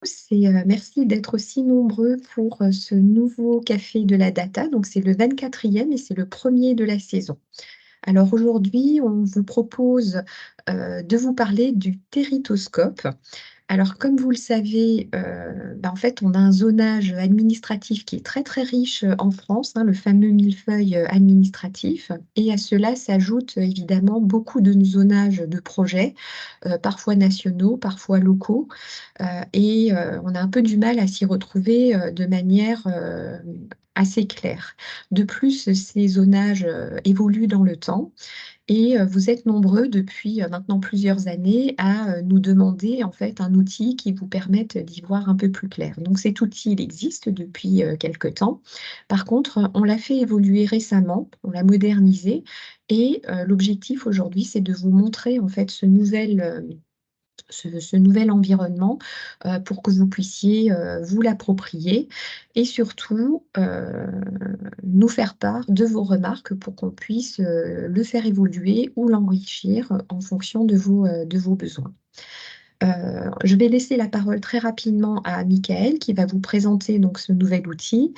Merci d'être aussi nombreux pour ce nouveau café de la data. Donc, c'est le 24e et c'est le premier de la saison. Alors aujourd'hui, on vous propose de vous parler du térithoscope. Alors, comme vous le savez, en fait, on a un zonage administratif qui est très, très riche, en France, hein, le fameux millefeuille, administratif, et à cela s'ajoutent, évidemment beaucoup de zonages de projets, parfois nationaux, parfois locaux, on a un peu du mal à s'y retrouver, de manière, assez claire. De plus, ces zonages, évoluent dans le temps et vous êtes nombreux depuis, maintenant plusieurs années à, nous demander en fait un outil qui vous permette d'y voir un peu plus clair. Donc cet outil, il existe depuis, quelque temps. Par contre, on l'a fait évoluer récemment, on l'a modernisé et l'objectif aujourd'hui, c'est de vous montrer en fait ce nouvel environnement, pour que vous puissiez, vous l'approprier et surtout, nous faire part de vos remarques pour qu'on puisse, le faire évoluer ou l'enrichir, en fonction de vos besoins. Je vais laisser la parole très rapidement à Michaël qui va vous présenter donc ce nouvel outil.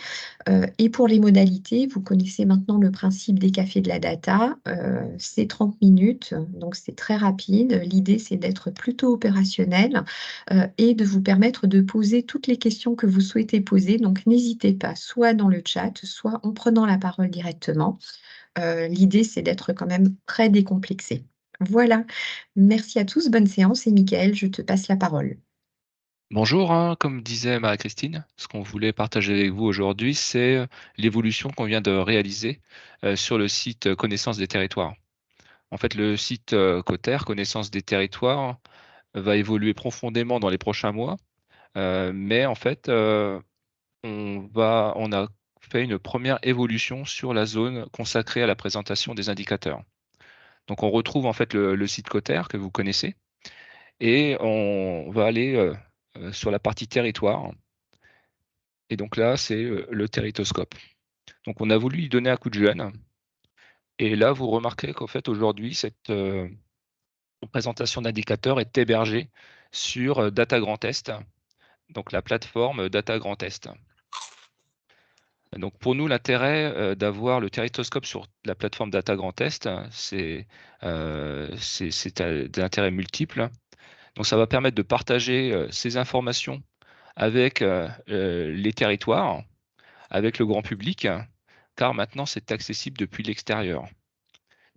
Et pour les modalités, vous connaissez maintenant le principe des cafés de la data. C'est 30 minutes, donc c'est très rapide. L'idée, c'est d'être plutôt opérationnel, et de vous permettre de poser toutes les questions que vous souhaitez poser. Donc n'hésitez pas, soit dans le chat, soit en prenant la parole directement. L'idée, c'est d'être quand même très décomplexé. Voilà. Merci à tous, bonne séance et Michaël, je te passe la parole. Bonjour, hein, comme disait Marie-Christine, ce qu'on voulait partager avec vous aujourd'hui, c'est l'évolution qu'on vient de réaliser sur le site Connaissance des territoires. En fait, le site Coter, Connaissance des territoires, va évoluer profondément dans les prochains mois, mais en fait, on a fait une première évolution sur la zone consacrée à la présentation des indicateurs. Donc, on retrouve en fait le site Coter que vous connaissez et on va aller sur la partie territoire. Et donc là, c'est le térithoscope. Donc on a voulu lui donner un coup de jeune. Et là, vous remarquez qu'en fait, aujourd'hui, cette présentation d'indicateurs est hébergée sur Data Grand Est, donc la plateforme Data Grand Est. Donc pour nous, l'intérêt d'avoir le térithoscope sur la plateforme Data Grand Est, c'est d'intérêt multiple. Donc ça va permettre de partager ces informations avec les territoires, avec le grand public, car maintenant c'est accessible depuis l'extérieur,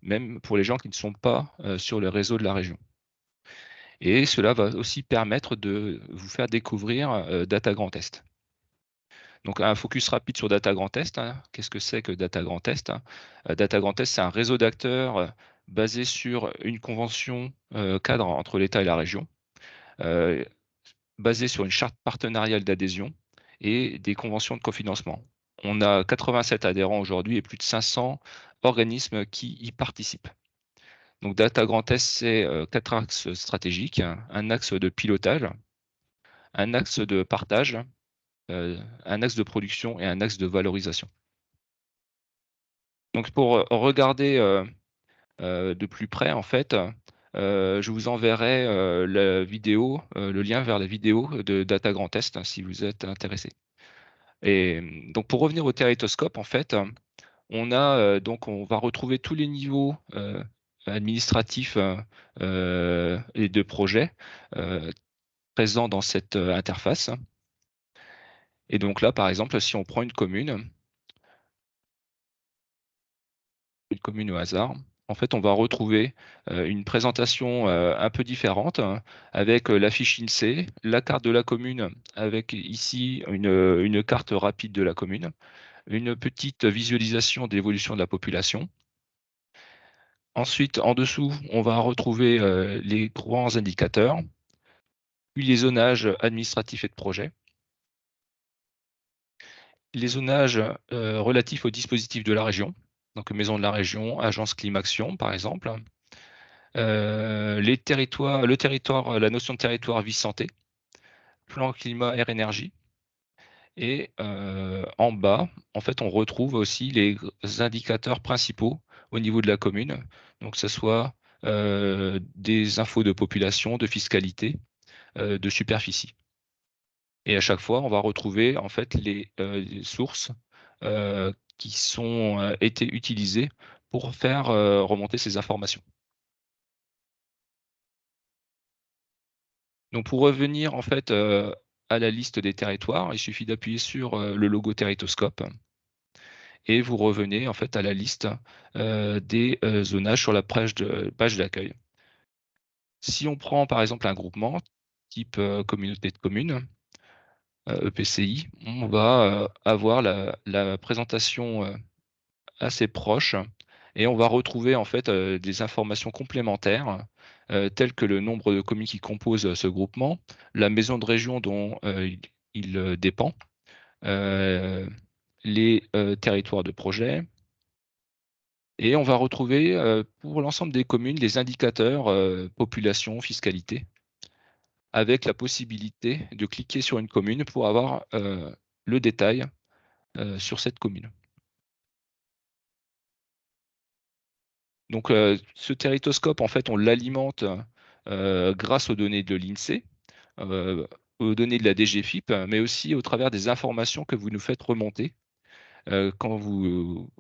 même pour les gens qui ne sont pas sur le réseau de la région. Et cela va aussi permettre de vous faire découvrir Data Grand Est. Donc un focus rapide sur Data Grand Est, hein. Qu'est-ce que c'est que Data Grand Est, hein? Data Grand Est, c'est un réseau d'acteurs basé sur une convention cadre entre l'État et la région, euh, basé sur une charte partenariale d'adhésion et des conventions de cofinancement. On a 87 adhérents aujourd'hui et plus de 500 organismes qui y participent. Donc Data Grand Est, c'est 4 axes stratégiques, hein. Un axe de pilotage, un axe de partage, un axe de production et un axe de valorisation. Donc pour regarder de plus près, en fait, je vous enverrai la vidéo, le lien vers la vidéo de Data Grand Est, hein, si vous êtes intéressé. Et donc pour revenir au térithoscope, en fait, on va retrouver tous les niveaux administratifs et de projets euh, présents dans cette interface. Et donc là, par exemple, si on prend une commune au hasard, en fait, on va retrouver une présentation un peu différente, hein, avec la fiche INSEE, la carte de la commune, avec ici une carte rapide de la commune, une petite visualisation de l'évolution de la population. Ensuite, en dessous, on va retrouver les grands indicateurs, puis les zonages administratifs et de projet, les zonages relatifs aux dispositifs de la région, donc maison de la région, agence Climaction par exemple, les territoires, le territoire, la notion de territoire vie-santé, plan climat, air, énergie. Et en bas, en fait, on retrouve aussi les indicateurs principaux au niveau de la commune, donc que ce soit des infos de population, de fiscalité, de superficie. et à chaque fois, on va retrouver en fait les sources, qui sont, été utilisées pour faire, remonter ces informations. Donc pour revenir en fait, à la liste des territoires, il suffit d'appuyer sur, le logo Territoskop et vous revenez en fait à la liste, des, zonages sur la page d'accueil. Si on prend par exemple un groupement type, communauté de communes, EPCI, on va, avoir la présentation, assez proche et on va retrouver en fait, des informations complémentaires, telles que le nombre de communes qui composent, ce groupement, la maison de région dont, il dépend, heu, les, territoires de projet et on va retrouver, pour l'ensemble des communes, les indicateurs, population, fiscalité, avec la possibilité de cliquer sur une commune pour avoir, le détail, sur cette commune. Donc, ce Territoskop, en fait, on l'alimente, grâce aux données de l'INSEE, heu, aux données de la DGFiP, mais aussi au travers des informations que vous nous faites remonter, quand vous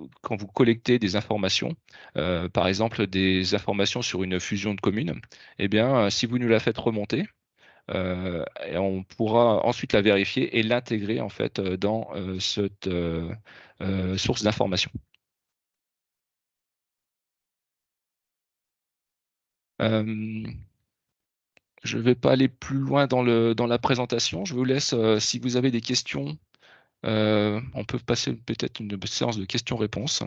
collectez des informations, par exemple des informations sur une fusion de communes. Eh bien, si vous nous la faites remonter, et on pourra ensuite la vérifier et l'intégrer en fait, dans, cette, source d'information. Hem Je ne vais pas aller plus loin dans la présentation. Je vous laisse, si vous avez des questions, on peut passer peut-être une séance de questions-réponses.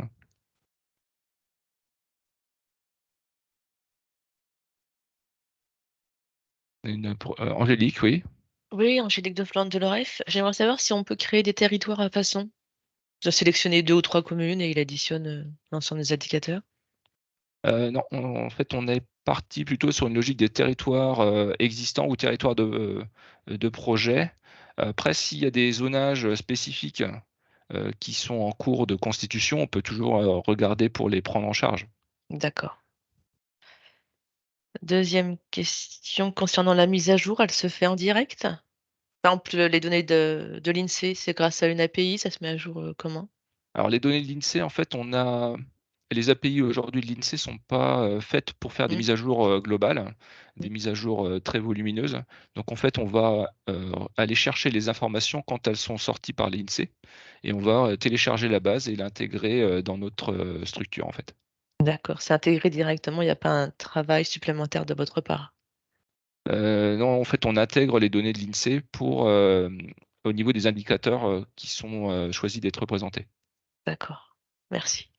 Angélique, oui? Oui, Angélique de Flandre de l'Oref. J'aimerais savoir si on peut créer des territoires à façon. Je dois sélectionner 2 ou 3 communes et il additionne, l'ensemble des indicateurs. Non, en fait, on est parti plutôt sur une logique des territoires, existants ou territoires de projet. Après, s'il y a des zonages, spécifiques, qui sont en cours de constitution, on peut toujours, regarder pour les prendre en charge. D'accord. Deuxième question concernant la mise à jour, elle se fait en direct? Par exemple, les données de l'INSEE, c'est grâce à une API, ça se met à jour, comment? Alors les données de l'INSEE, en fait, on a les API aujourd'hui de l'INSEE sont pas, faites pour faire des Mmh, mises à jour, globales, mmh. des mises à jour, très volumineuses. Donc en fait, on va, aller chercher les informations quand elles sont sorties par l'INSEE et on va, télécharger la base et l'intégrer, dans notre, structure, en fait. D'accord, c'est intégré directement, il n'y a pas un travail supplémentaire de votre part? Non, en fait, on intègre les données de l'INSEE pour, au niveau des indicateurs, qui sont, choisis d'être représentés. D'accord, merci.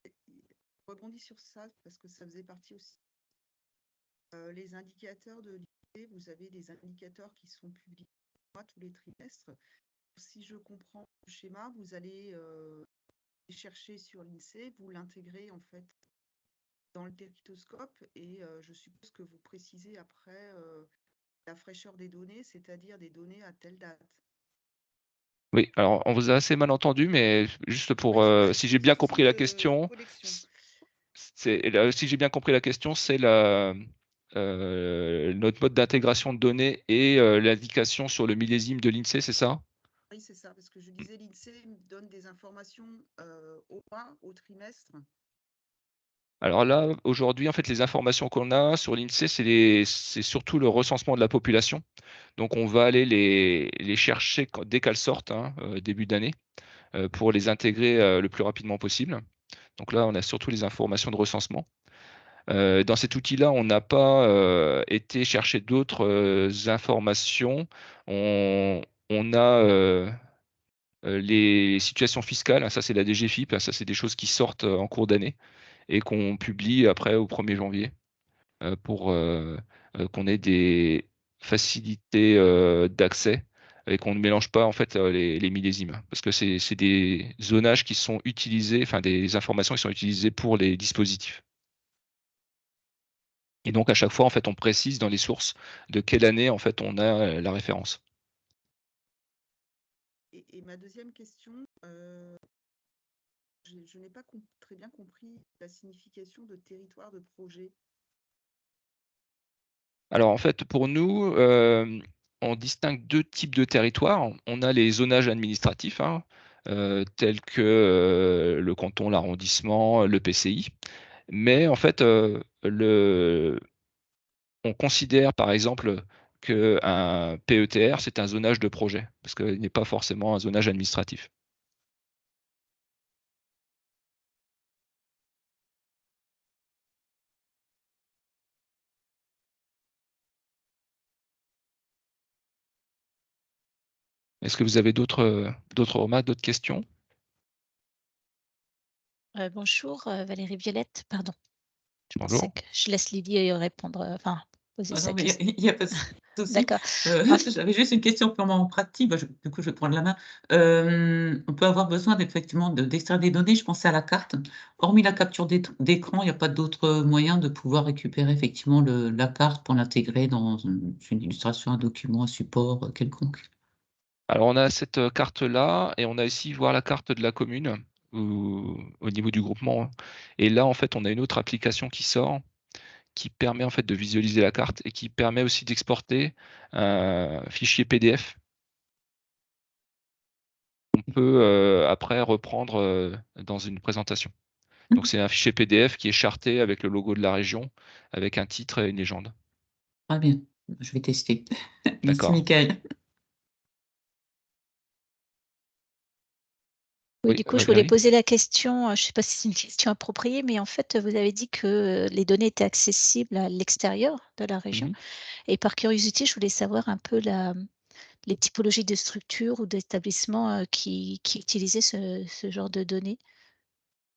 Je rebondis sur ça parce que ça faisait partie aussi. Les indicateurs de l'INSEE, vous avez des indicateurs qui sont publiés tous les trimestres. Si je comprends le schéma, vous allez les chercher sur l'INSEE, vous l'intégrez en fait dans le territorscope et je suppose que vous précisez après la fraîcheur des données, c'est-à-dire des données à telle date. Oui, alors on vous a assez mal entendu, mais juste pour, Oui, si c'est j'ai des bien soucis compris la de question, connexion. si j'ai bien compris la question, c'est la, notre mode d'intégration de données et l'indication sur le millésime de l'INSEE, c'est ça? Oui, c'est ça, parce que je disais, l'INSEE me donne des informations au mois, au trimestre. Alors là, aujourd'hui, en fait, les informations qu'on a sur l'INSEE, c'est surtout le recensement de la population. Donc on va aller les chercher dès qu'elles sortent, hein, début d'année, pour les intégrer, le plus rapidement possible. Donc là, on a surtout les informations de recensement. Dans cet outil-là, on n'a pas, été chercher d'autres, informations. On on a, les situations fiscales, hein, ça c'est la DGFiP, hein, ça c'est des choses qui sortent, en cours d'année et qu'on publie après au 1er janvier, pour, qu'on ait des facilités, d'accès et qu'on ne mélange pas en fait, les millésimes. Parce que c'est des zonages qui sont utilisés, enfin des informations qui sont utilisées pour les dispositifs. Et donc à chaque fois, en fait, on précise dans les sources de quelle année, en fait, on a, la référence. Et ma deuxième question, je n'ai pas très bien compris la signification de territoire de projet. Alors en fait, pour nous, on distingue 2 types de territoires. On a les zonages administratifs, hein, tels que, le canton, l'arrondissement, le PCI. Mais en fait, on considère par exemple qu'un PETR, c'est un zonage de projet, parce qu'il n'est pas forcément un zonage administratif. Est-ce que vous avez d'autres remarques, d'autres questions? Bonjour, Valérie Violette, pardon. Je pensais Bonjour. que je laisse Lydie répondre, enfin poser Ah sa non, mais question. il y a pas de souci. D'accord. J'avais juste une question purement pratique. Bah, du coup, je vais prendre la main. On peut avoir besoin effectivement d'extraire des données. Je pensais à la carte. Hormis la capture d'écran, il n'y a pas d'autre moyen de pouvoir récupérer effectivement la carte pour l'intégrer dans une illustration, un document, un support quelconque. Alors on a cette, carte-là et on a ici voir la carte de la commune au niveau du groupement et là, en fait, on a une autre application qui sort, qui permet, en fait, de visualiser la carte et qui permet aussi d'exporter un fichier PDF. On peut, après reprendre, dans une présentation. Donc c'est un fichier PDF qui est charté avec le logo de la région, avec un titre et une légende. Très bien, je vais tester. Merci, D'accord. Michael. Oui, Oui, du coup, je voulais Valérie? poser la question, je ne sais pas si c'est une question appropriée, mais en fait, vous avez dit que, les données étaient accessibles à l'extérieur de la région Mmh. et par curiosité, je voulais savoir un peu les typologies de structures ou d'établissements, qui utilisaient ce genre de données?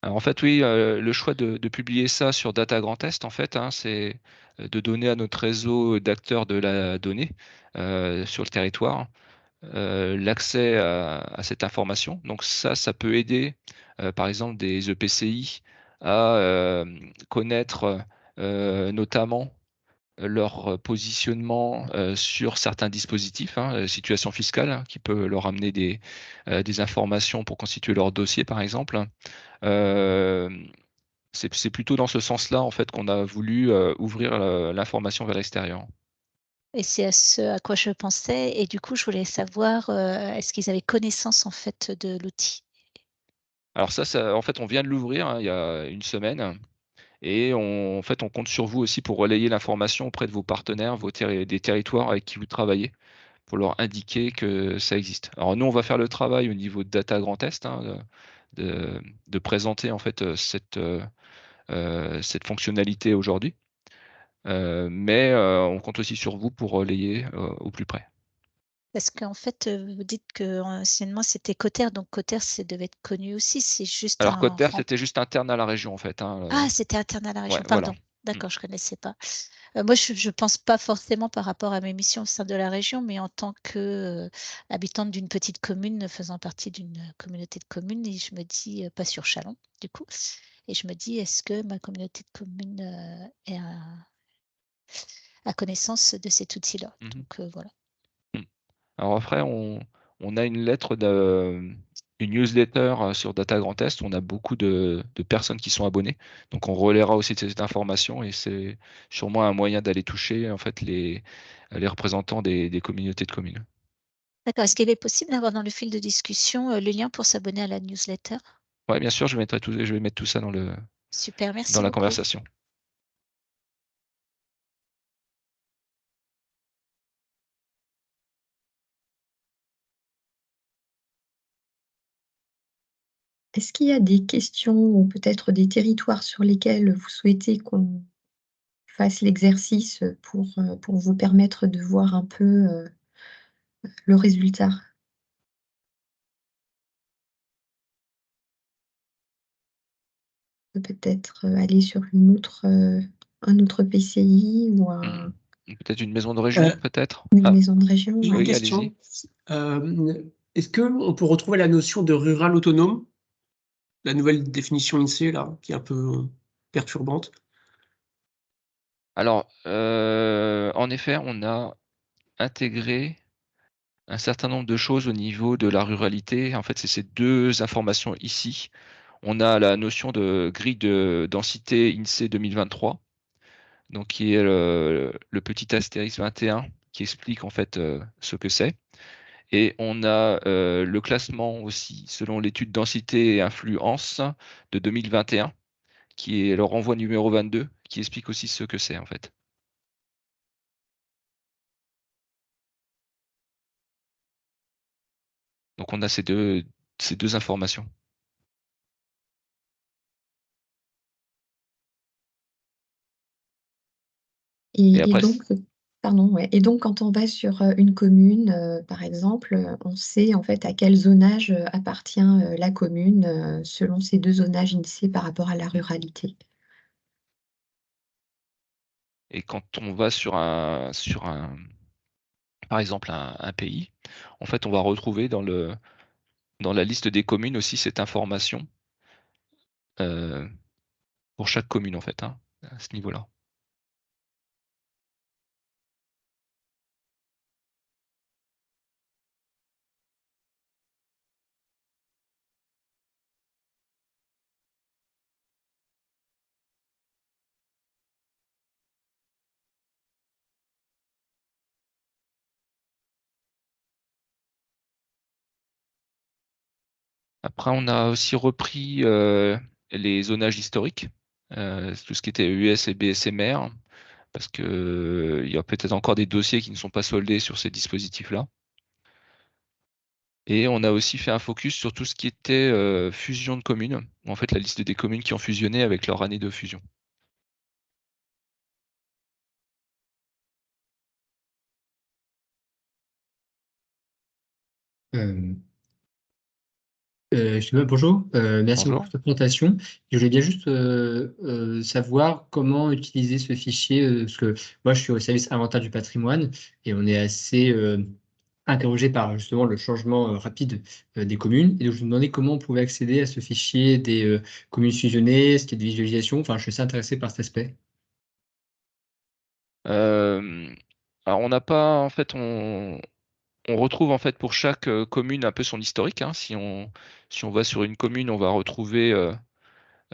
Alors en fait, oui, le choix de publier ça sur Data Grand Est, en fait, hein, c'est, de donner à notre réseau d'acteurs de la donnée, sur le territoire, l'accès à cette information. Donc ça peut aider, par exemple des EPCI à, connaître, notamment leur positionnement, sur certains dispositifs, hein, situation fiscale, hein, qui peut leur amener des informations pour constituer leur dossier, par exemple. Hem, c'est plutôt dans ce sens-là, en fait, qu'on a voulu, ouvrir, l'information vers l'extérieur. Et c'est à ce à quoi je pensais et du coup, je voulais savoir, est-ce qu'ils avaient connaissance, en fait, de l'outil? Alors ça en fait, on vient de l'ouvrir, hein, il y a une semaine et en fait, on compte sur vous aussi pour relayer l'information auprès de vos partenaires, des territoires avec qui vous travaillez, pour leur indiquer que ça existe. Alors nous, on va faire le travail au niveau de Data Grand Est, hein, de présenter en fait, cette fonctionnalité aujourd'hui. Mais on compte aussi sur vous pour relayer, au plus près. Parce qu'en fait, vous dites qu'anciennement c'était Cotter, donc Cotter, ça devait être connu aussi, c'est juste Alors un Codetaire, rem c'était juste interne à la région en fait, hein, ah, c'était interne à la ouais, région, voilà. pardon. Mmh. D'accord, je connaissais pas. Moi, je pense pas forcément par rapport à mes missions au sein de la région, mais en tant que, habitante d'une petite commune, faisant partie d'une communauté de communes et je me dis, pas sur Châlons, du coup et je me dis: «Est-ce que ma communauté de communes, est a connaissance de cet outil-là?» Mmh. donc voilà. Mmh. Alors après, on a une lettre une newsletter, sur Data Grand Est. On a beaucoup de personnes qui sont abonnées. Donc on relaiera aussi cette information et c'est sûrement un moyen d'aller toucher, en fait, les représentants des communautés de communes. D'accord. Est-ce qu'il est possible d'avoir dans le fil de discussion, le lien pour s'abonner à la newsletter? Ouais, bien sûr, je vais mettre tout ça Super, dans merci la beaucoup. conversation. Est-ce qu'il y a des questions ou peut-être des territoires sur lesquels vous souhaitez qu'on fasse l'exercice, pour vous permettre de voir un peu, le résultat? Peut-être, aller sur un autre PCI ou Mmh. Peut-être une maison de région, peut-être? une Ah, maison de région, J'ai une ouais. oui, question. allez-y. Est-ce qu'on peut retrouver la notion de rural autonome, la nouvelle définition INSEE là, qui est un peu perturbante? Alors, en effet, on a intégré un certain nombre de choses au niveau de la ruralité. En fait, c'est ces 2 informations ici. On a la notion de grille de densité INSEE 2023, donc qui est le petit astérisque 21 qui explique en fait ce que c'est. Et on a le classement aussi selon l'étude densité et influence de 2021, qui est le renvoi numéro 22, qui explique aussi ce que c'est en fait. Donc on a ces deux informations. Et Et après, donc, pardon, ouais. Et donc, quand on va sur une commune, par exemple, on sait en fait à quel zonage appartient la commune selon ces deux zonages INSEE par rapport à la ruralité. et quand on va sur par exemple un pays, en fait, on va retrouver dans la liste des communes aussi cette information pour chaque commune en fait, hein, à ce niveau-là. Après, on a aussi repris les zonages historiques, tout ce qui était US et BSMR, parce que il y a peut-être encore des dossiers qui ne sont pas soldés sur ces dispositifs-là. Et on a aussi fait un focus sur tout ce qui était fusion de communes, en fait la liste des communes qui ont fusionné avec leur année de fusion. Euh, bonjour, merci beaucoup Bonjour. pour cette présentation. Je voulais bien juste savoir comment utiliser ce fichier, parce que moi je suis au service inventaire du patrimoine et on est assez interrogé par justement le changement rapide des communes. Et donc je me demandais comment on pouvait accéder à ce fichier des communes fusionnées, est-ce qu'il y a de visualisation, enfin je suis assez intéressé par cet aspect. Alors on n'a pas, en fait, on retrouve en fait pour chaque commune un peu son historique, hein. Si on va sur une commune, on va retrouver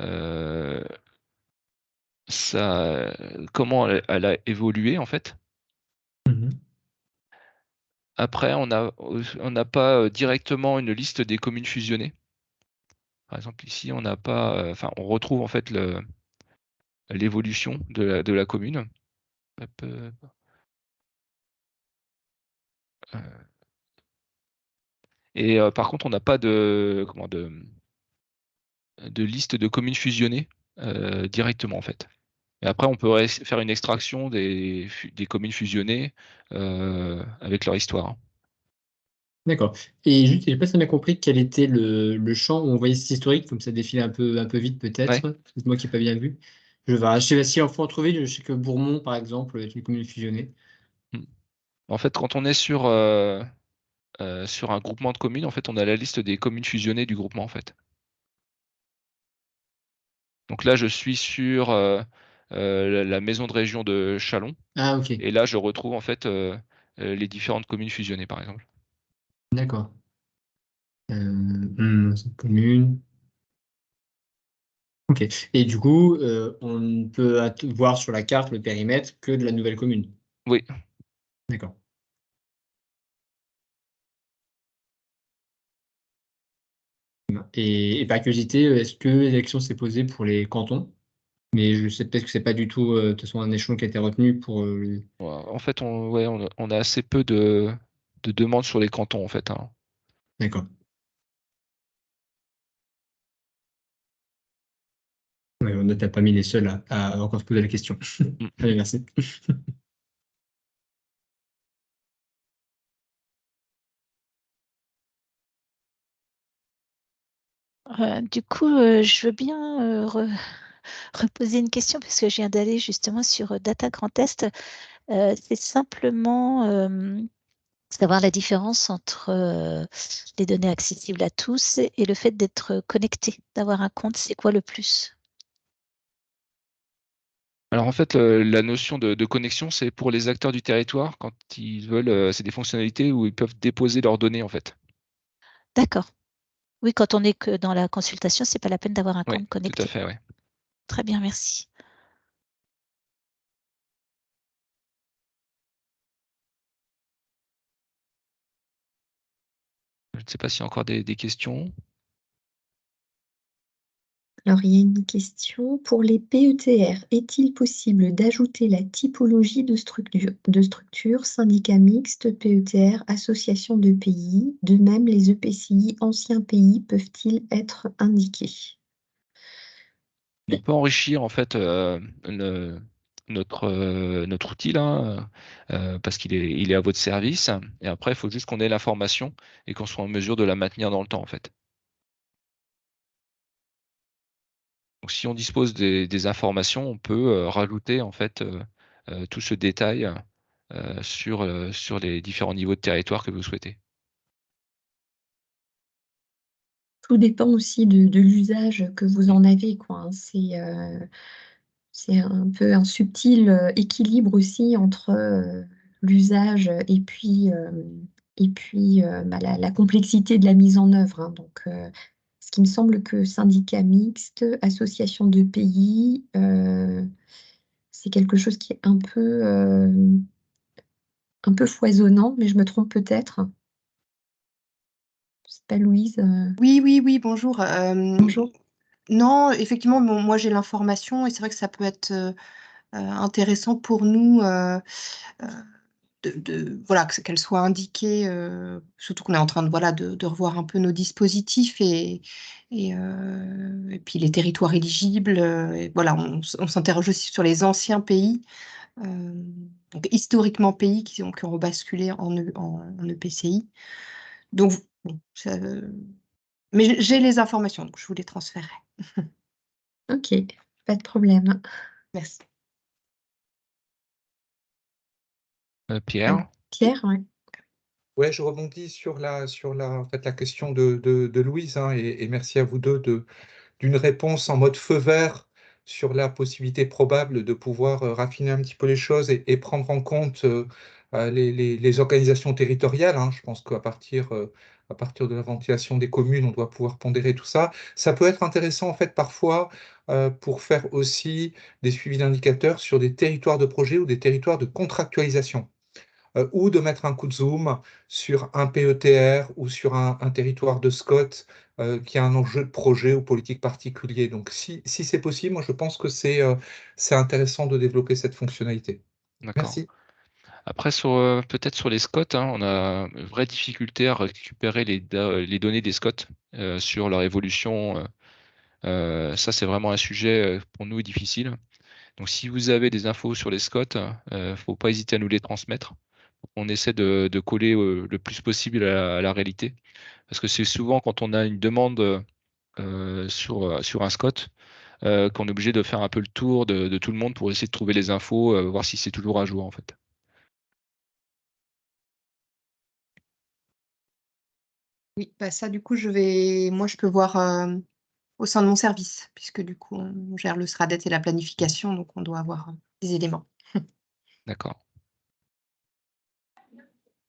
euh, comment elle a évolué en fait. Après, on n'a pas directement une liste des communes fusionnées. Par exemple, ici, on n'a pas, enfin, on retrouve en fait l'évolution de la commune. Hop, et par contre, on n'a pas de liste de communes fusionnées directement en fait. Et après, on peut faire une extraction des communes fusionnées avec leur histoire, hein. D'accord. Et juste, j'ai pas très bien compris quel était le champ où on voyait cet historique, comme ça défile un peu vite Ouais. peut-être. C'est moi qui n'ai pas bien vu. Je sais si on faut en trouver. Je sais que Bourmont, par exemple, est une commune fusionnée. En fait, quand on est sur un groupement de communes, en fait, on a la liste des communes fusionnées du groupement, en fait. Donc là, je suis sur la maison de région de Châlons. Ah, ok. Et là, je retrouve en fait les différentes communes fusionnées, par exemple. D'accord. C'est commune. Ok. Et du coup, on ne peut voir sur la carte le périmètre que de la nouvelle commune. Oui. D'accord. Et par curiosité, est-ce que l'élection s'est posée pour les cantons? Mais je sais peut-être que c'est pas du tout de toute façon un échelon qui a été retenu pour. En fait, on a assez peu de demandes sur les cantons, en fait, hein. D'accord. Ouais, on n'a pas mis les seuls à encore se poser la question. Mm. Allez, merci. Du coup, je veux bien reposer une question parce que je viens d'aller justement sur Data Grand Est. C'est simplement savoir la différence entre les données accessibles à tous et le fait d'être connecté, d'avoir un compte, c'est quoi le plus? Alors en fait, la notion de connexion, c'est pour les acteurs du territoire quand ils veulent, c'est des fonctionnalités où ils peuvent déposer leurs données en fait. D'accord. Oui, quand on n'est que dans la consultation, c'est pas la peine d'avoir un Oui, compte tout à connecté. fait, oui. Très bien, merci. ne sais pas s'il y a encore des questions. Alors, il y a une question. Pour les PETR, est-il possible d'ajouter la typologie de structure, syndicat mixte, PETR, association de pays? De même, les EPCI anciens pays peuvent-ils être indiqués? On peut enrichir en fait notre outil là, parce qu'il est à votre service. Et après, il faut juste qu'on ait l'information et qu'on soit en mesure de la maintenir dans le temps en fait. Donc, si on dispose des informations, on peut rajouter en fait tout ce détail sur les différents niveaux de territoire que vous souhaitez. Tout dépend aussi de l'usage que vous en avez, quoi, hein. C'est un peu un subtil équilibre aussi entre l'usage et puis la complexité de la mise en œuvre, hein. Donc, ce qui me semble que syndicat mixte, association de pays, c'est quelque chose qui est un peu foisonnant, mais je me trompe peut-être. C'est pas Louise. Oui, bonjour. Bonjour. Non, effectivement, bon, moi j'ai l'information et c'est vrai que ça peut être intéressant pour nous voilà, qu'elle soit indiquée, surtout qu'on est en train de revoir un peu nos dispositifs et puis les territoires éligibles. Et voilà, on s'interroge aussi sur les anciens pays, donc historiquement pays qui ont basculé en EPCI. Donc, bon, mais j'ai les informations, donc je vous les transférerai. Ok, pas de problème. Merci. Pierre? Pierre, ouais. Ouais, je rebondis sur en fait, la question de Louise, hein, et merci à vous deux d'une réponse en mode feu vert sur la possibilité probable de pouvoir raffiner un petit peu les choses et prendre en compte les organisations territoriales, hein. Je pense à partir de la ventilation des communes, on doit pouvoir pondérer tout ça. Ça peut être intéressant en fait parfois pour faire aussi des suivis d'indicateurs sur des territoires de projet ou des territoires de contractualisation. Ou de mettre un coup de zoom sur un PETR ou sur un territoire de SCOT qui a un enjeu de projet ou politique particulier. Donc, si c'est possible, moi, je pense que c'est intéressant de développer cette fonctionnalité. D'accord. Merci. Après, peut-être sur les SCOT, hein, on a une vraie difficulté à récupérer les données des SCOT sur leur évolution. Ça, c'est vraiment un sujet pour nous difficile. Donc, si vous avez des infos sur les SCOT, faut pas hésiter à nous les transmettre. On essaie de coller le plus possible à la réalité. Parce que c'est souvent quand on a une demande sur un SCOT qu'on est obligé de faire un peu le tour de tout le monde pour essayer de trouver les infos, voir si c'est toujours à jour en fait. Oui, bah ça, du coup, moi, je peux voir au sein de mon service, puisque du coup, on gère le SRADET et la planification, donc on doit avoir des éléments. D'accord.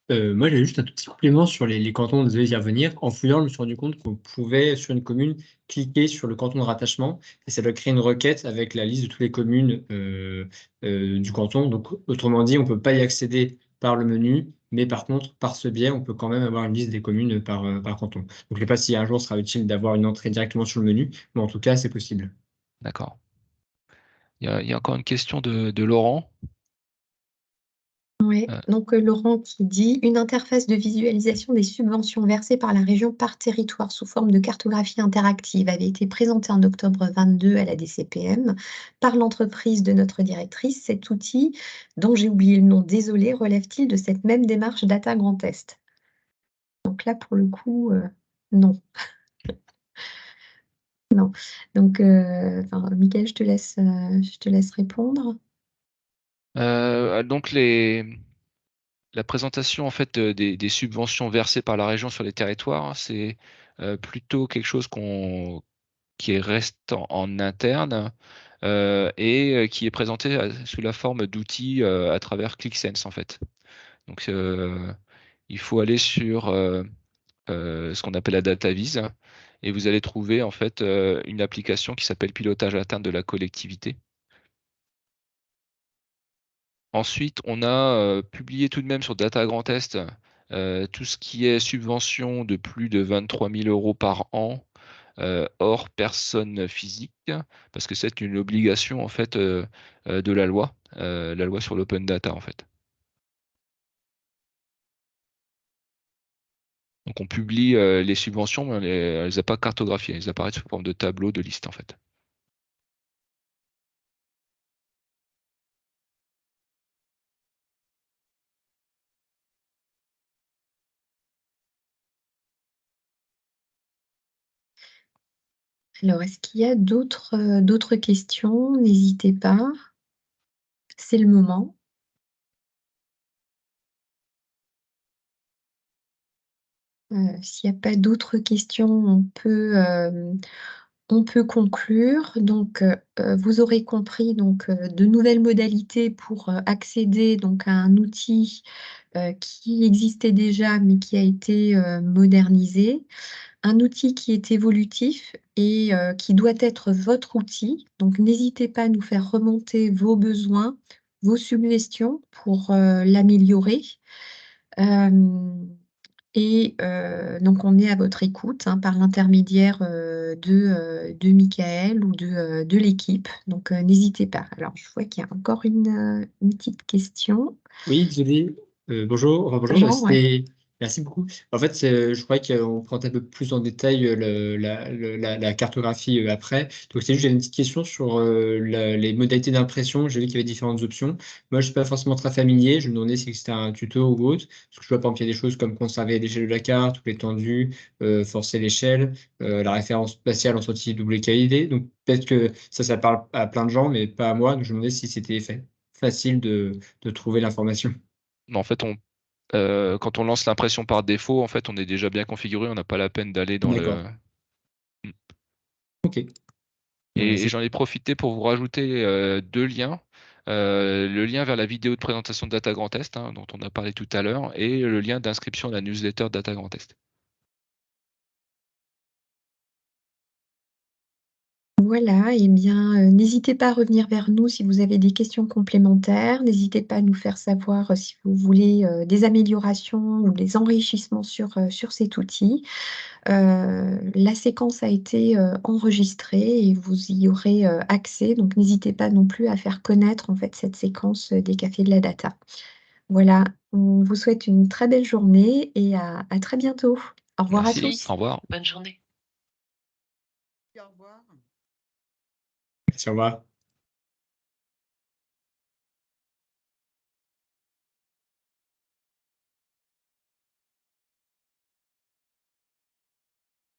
Moi, j'avais juste un tout petit complément sur les cantons, désolé d'y revenir. En fouillant, je me suis rendu compte qu'on pouvait, sur une commune, cliquer sur le canton de rattachement et ça doit créer une requête avec la liste de toutes les communes du canton. Donc, autrement dit, on ne peut pas y accéder par le menu, mais par contre, par ce biais, on peut quand même avoir une liste des communes par canton. Donc, je ne sais pas si un jour ce sera utile d'avoir une entrée directement sur le menu, mais en tout cas, c'est possible. D'accord. Il y a encore une question de Laurent. Oui, donc Laurent qui dit une interface de visualisation des subventions versées par la région par territoire sous forme de cartographie interactive avait été présentée en octobre 22 à la DCPM par l'entreprise de notre directrice. Cet outil, dont j'ai oublié le nom, désolé, relève-t-il de cette même démarche Data Grand Est? Donc là, pour le coup, non. Non. Donc, Mickaël, je te laisse répondre. Donc la présentation en fait des subventions versées par la région sur les territoires, c'est plutôt quelque chose qui reste en interne et qui est présenté sous la forme d'outils à travers ClickSense en fait. Donc il faut aller sur ce qu'on appelle la DataVis et vous allez trouver en fait une application qui s'appelle Pilotage interne de la collectivité. Ensuite, on a publié tout de même sur Data Grand Est tout ce qui est subvention de plus de 23 000 € par an, hors personne physique, parce que c'est une obligation en fait de la loi sur l'open data en fait. Donc on publie les subventions, mais elle les a pas cartographiées, elles apparaissent sous forme de tableau, de liste en fait. Alors, est-ce qu'il y a d'autres questions? N'hésitez pas. C'est le moment. S'il n'y a pas d'autres questions, on peut conclure. Donc, vous aurez compris donc, de nouvelles modalités pour accéder donc, à un outil qui existait déjà, mais qui a été modernisé. Un outil qui est évolutif et qui doit être votre outil. Donc, n'hésitez pas à nous faire remonter vos besoins, vos suggestions pour l'améliorer. Donc on est à votre écoute, hein, par l'intermédiaire de Michael ou de l'équipe. Donc n'hésitez pas. Alors je vois qu'il y a encore une petite question. Oui, désolé. Bonjour, enfin, bonjour. Jean, ouais. Merci beaucoup. En fait, je croyais qu'on prendrait un peu plus en détail la cartographie après. Donc, c'est juste, j'avais une petite question sur les modalités d'impression. J'ai vu qu'il y avait différentes options. Moi, je ne suis pas forcément très familier. Je me demandais si c'était un tuto ou autre. Parce que je vois, par exemple, il y a des choses comme conserver l'échelle de la carte, ou l'étendue, forcer l'échelle, la référence spatiale en sortie double qualité. Donc, peut-être que ça parle à plein de gens, mais pas à moi. Donc, je me demandais si c'était facile de trouver l'information. Mais en fait, quand on lance l'impression par défaut, en fait, on est déjà bien configuré, on n'a pas la peine d'aller dans D'accord. le. Ok. Et j'en ai profité pour vous rajouter 2 liens. Le lien vers la vidéo de présentation de Data Grand Est, hein, dont on a parlé tout à l'heure, et le lien d'inscription à la newsletter Data Grand Est. Voilà, et bien, n'hésitez pas à revenir vers nous si vous avez des questions complémentaires. N'hésitez pas à nous faire savoir si vous voulez des améliorations ou des enrichissements sur cet outil. La séquence a été enregistrée et vous y aurez accès. Donc, n'hésitez pas non plus à faire connaître en fait cette séquence des cafés de la data. Voilà, on vous souhaite une très belle journée et à très bientôt. Au revoir à Merci, tous. au revoir. Bonne journée. Au revoir. Merci, au revoir.